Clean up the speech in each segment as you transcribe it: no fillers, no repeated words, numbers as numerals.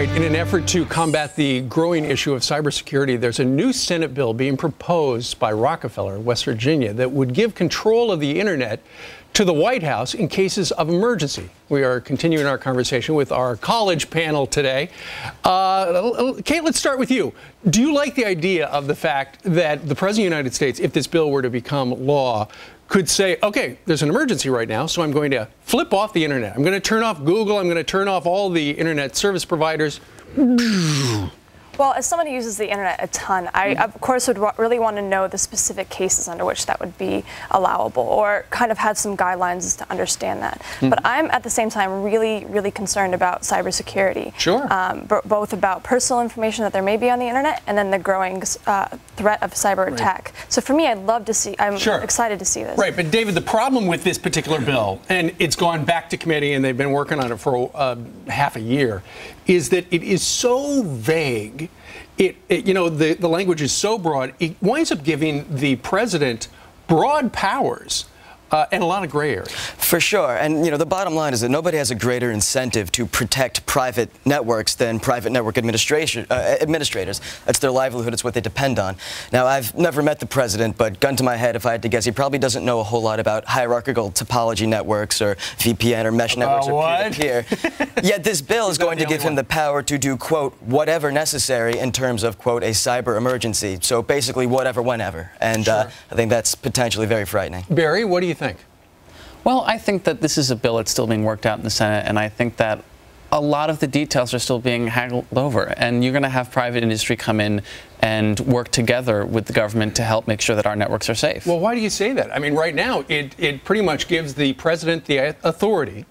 right, in an effort to combat the growing issue of cybersecurity, there's a new Senate bill being proposed by Rockefeller, West Virginia, that would give control of the internet to the White House in cases of emergency. We are continuing our conversation with our college panel today. Kate, let's start with you. Do you like the idea of the fact that the President of the United States, if this bill were to become law, could say, okay, there's an emergency right now, so I'm going to flip off the internet. I'm going to turn off Google. I'm going to turn off all the internet service providers. Well, as someone who uses the internet a ton, I, of course, would really want to know the specific cases under which that would be allowable, or kind of have some guidelines to understand that. But I'm, at the same time, really concerned about cybersecurity. Sure. Both about personal information that there may be on the internet, and then the growing threat of cyber attack. So for me, I'd love to see, I'm excited to see this. Right, but David, the problem with this particular bill, and it's gone back to committee and they've been working on it for half a year, is that it is so vague. The language is so broad, it winds up giving the president broad powers and a lot of gray areas. For sure. And, the bottom line is that nobody has a greater incentive to protect private networks than private network administrators. That's their livelihood. It's what they depend on. Now, I've never met the president, but gun to my head, if I had to guess, he probably doesn't know a whole lot about hierarchical topology networks or VPN or mesh networks or peer-to-peer. Yet this bill is going to give him the power to do, quote, whatever necessary in terms of, quote, a cyber emergency. So basically whatever, whenever. And I think that's potentially very frightening. Barry, what do you think? Well, I think that this is a bill that's still being worked out in the Senate, and I think that a lot of the details are still being haggled over, and you're going to have private industry come in and work together with the government to help make sure that our networks are safe. Well, why do you say that? I mean, right now, it pretty much gives the president the authority,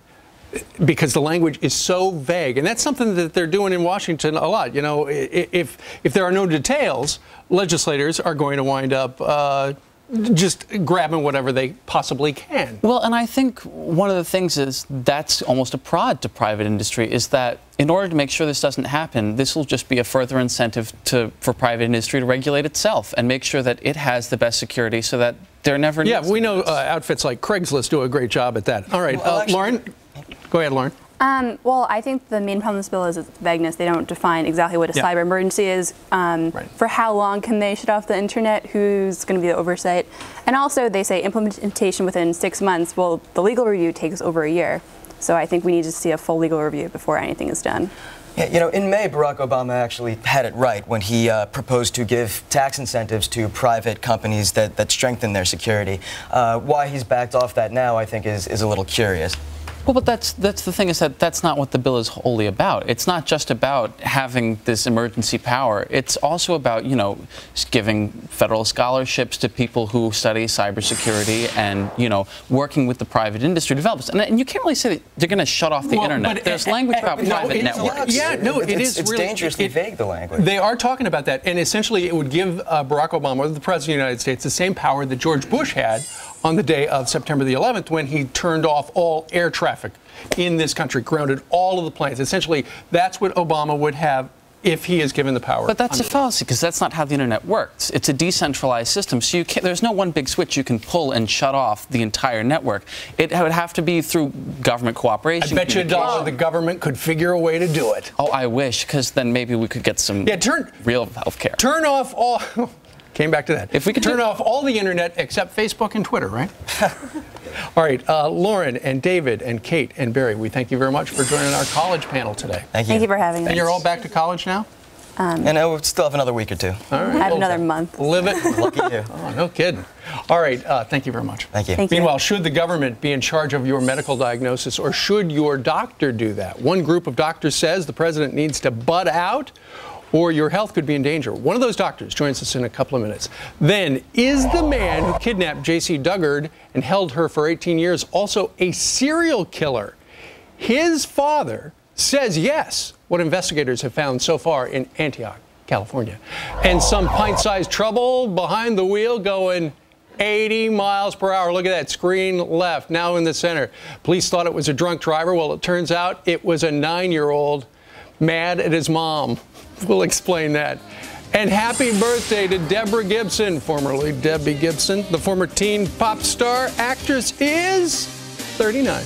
because the language is so vague, and that's something that they're doing in Washington a lot. If there are no details, legislators are going to wind up just grabbing whatever they possibly can. Well, and I think one of the things is that's almost a prod to private industry, is that in order to make sure this doesn't happen, this will just be a further incentive for private industry to regulate itself and make sure that it has the best security so that there never needs to be. We know outfits like Craigslist do a great job at that. All right, Lauren, go ahead, Lauren. Well, I think the main problem with this bill is its vagueness. They don't define exactly what a cyber emergency is. For how long can they shut off the internet? Who's going to be the oversight? And also, they say implementation within 6 months. Well, the legal review takes over a year. So I think we need to see a full legal review before anything is done. Yeah, in May, Barack Obama actually had it right when he proposed to give tax incentives to private companies that strengthen their security. Why he's backed off that now, I think, is a little curious. Well, but that's the thing, is that that's not what the bill is wholly about. It's not just about having this emergency power. It's also about, giving federal scholarships to people who study cybersecurity and, working with the private industry developers. And you can't really say that they're going to shut off the internet. There's language about private networks. Yeah, no, it's really dangerously vague, the language. They are talking about that, and essentially it would give Barack Obama, the President of the United States, the same power that George Bush had on the day of September the 11th, when he turned off all air traffic in this country, grounded all of the planes. Essentially, that's what Obama would have if he is given the power. But that's a fallacy, because that's not how the internet works. It's a decentralized system, so there's no one big switch you can pull and shut off the entire network. It would have to be through government cooperation. I bet you a dollar the government could figure a way to do it. Oh, I wish, because then maybe we could get some real health care. Turn off all... Came back to that. If we could turn off all the internet except Facebook and Twitter, right? All right, Lauren and David and Kate and Barry, we thank you very much for joining our college panel today. Thank you. Thank you for having us. And you're all back to college now? And we still have another week or two. All right. I have another month. Live it. Lucky you. Oh, no kidding. All right, thank you very much. Thank you. Meanwhile, should the government be in charge of your medical diagnosis, or should your doctor do that? One group of doctors says the president needs to butt out, or your health could be in danger. One of those doctors joins us in a couple of minutes. Then, is the man who kidnapped J.C. Duggard and held her for 18 years also a serial killer? His father says yes, what investigators have found so far in Antioch, California. And some pint-sized trouble behind the wheel going 80 miles per hour. Look at that screen left, now in the center. Police thought it was a drunk driver. Well, it turns out it was a 9-year-old mad at his mom. We'll explain that. And happy birthday to Deborah Gibson, formerly Debbie Gibson. The former teen pop star actress is 39.